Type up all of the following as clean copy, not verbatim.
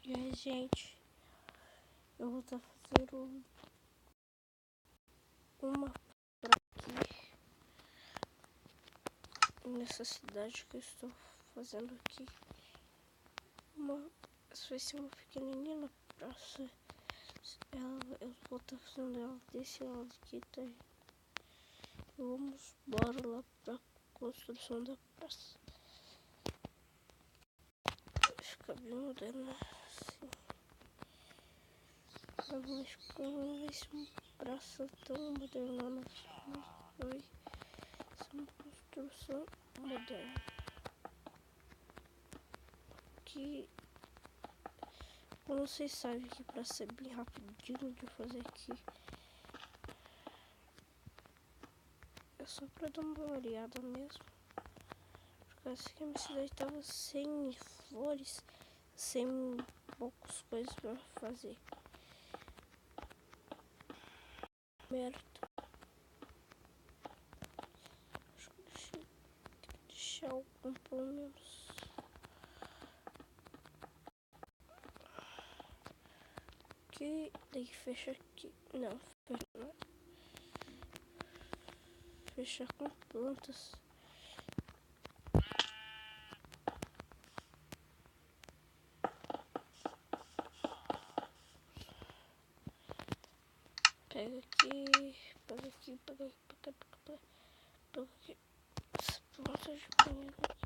E aí, gente, eu vou estar fazendo uma por aqui, nessa cidade que eu estou fazendo aqui. Essa vai ser uma pequenininha praça. Eu vou estar fazendo ela desse lado aqui, tá? E vamos, bora lá pra construção da praça. Vai ficar bem moderna, assim. Mas como vai ser uma praça tão moderna, mas vai ser uma construção moderna. Que, como vocês sabem, que pra ser bem rapidinho de fazer aqui, é só pra dar uma variada mesmo. Porque assim que a minha cidade tava sem flores, sem poucas coisas pra fazer. Merda. Acho que tem que deixar algum pelo menos. Aqui, daí fecha aqui. Não, fecha não. Fechar com plantas. Pega aqui, pega aqui, pega aqui, pega aqui. Essa planta de banheiro aqui.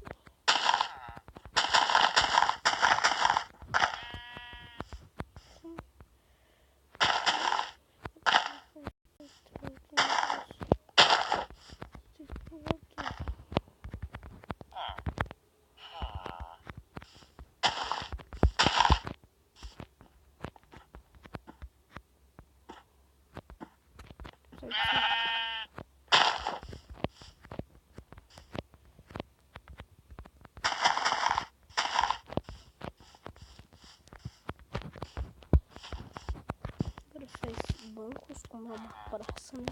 Agora faz bancos como é uma praça, né?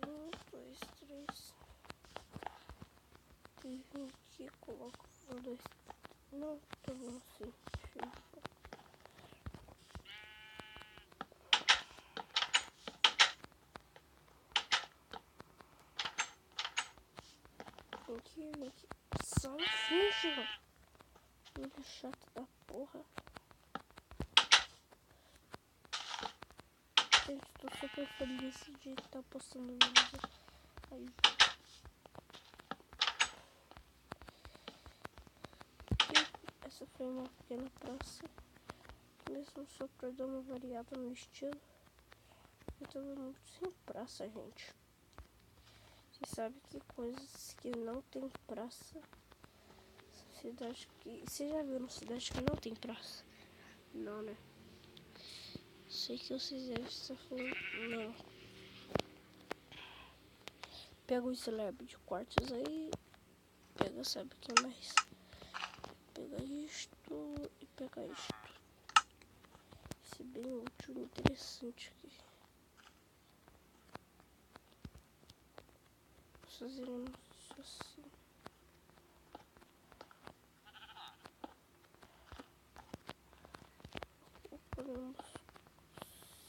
Um, dois, três. E vem aqui, coloco um, dois. Não, tá bom assim. Vem aqui. Só um finge, filho chato da porra. Gente, tô super feliz de estar postando vídeo aí. E essa foi uma pequena praça, mesmo só pra dar uma variada no estilo. Eu tava muito sem praça, gente. Vocês sabem que coisas que não tem praça. Cidade que... Vocês já viram cidade que não tem praça? Não, né? Sei que vocês devem estar falando. Não. Pega o slab de quartos aí. Pega, sabe o que mais? Pega isto e pega isto. Esse é bem útil e interessante aqui. Fazendo isso assim. Colocamos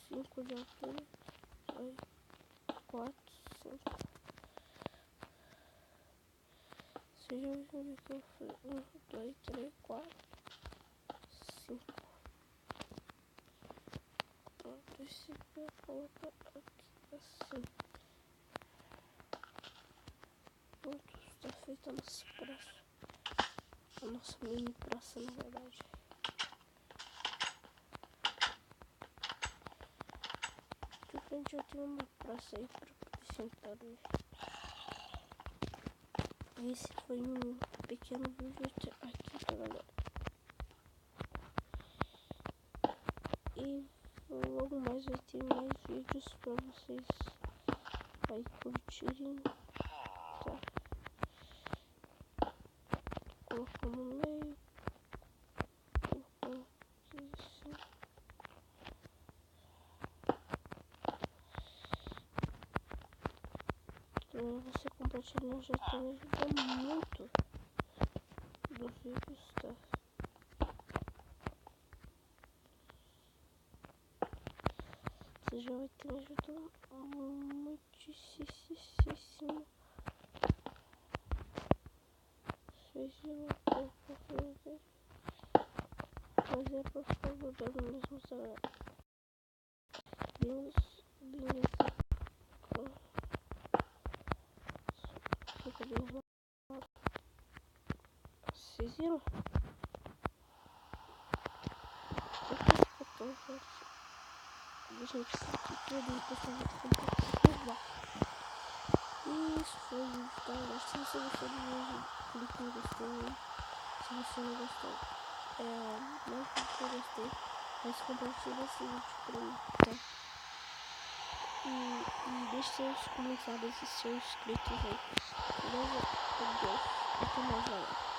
5 de altura. 2, 4, 5. Vocês já viram que eu fiz 1, 2, 3, 4, 5. Pronto, esse pé coloca aqui assim. Pronto, está feita a nossa praça. A nossa mini praça, na verdade. De frente eu tenho uma praça aí para poder sentar hoje. Esse foi um pequeno vídeo aqui, tá, galera? E logo mais vai ter mais vídeos pra vocês aí curtirem, tá? Colocando no meio, colocando aqui assim. Você compartilhando já tá me ajudando muito nos vídeos, tá? Você já vai ter me ajudado muitíssimo. Seja uma coisa pra fazer. Mas é por favor do mesmo salário. Beleza. Fica bem enrolado. Vocês viram? Por que fica tão forte? Deixa eu ver tudo e depois eu vou isso foi o vídeo, tá? Se você gostou do vídeo, clique no gostei. Se você não gostou, não clique no gostei, mas compartilha esse vídeo pra mim, tá? E deixe seus comentários e seus inscritos aí. Beleza? Adeus. Até mais, galera.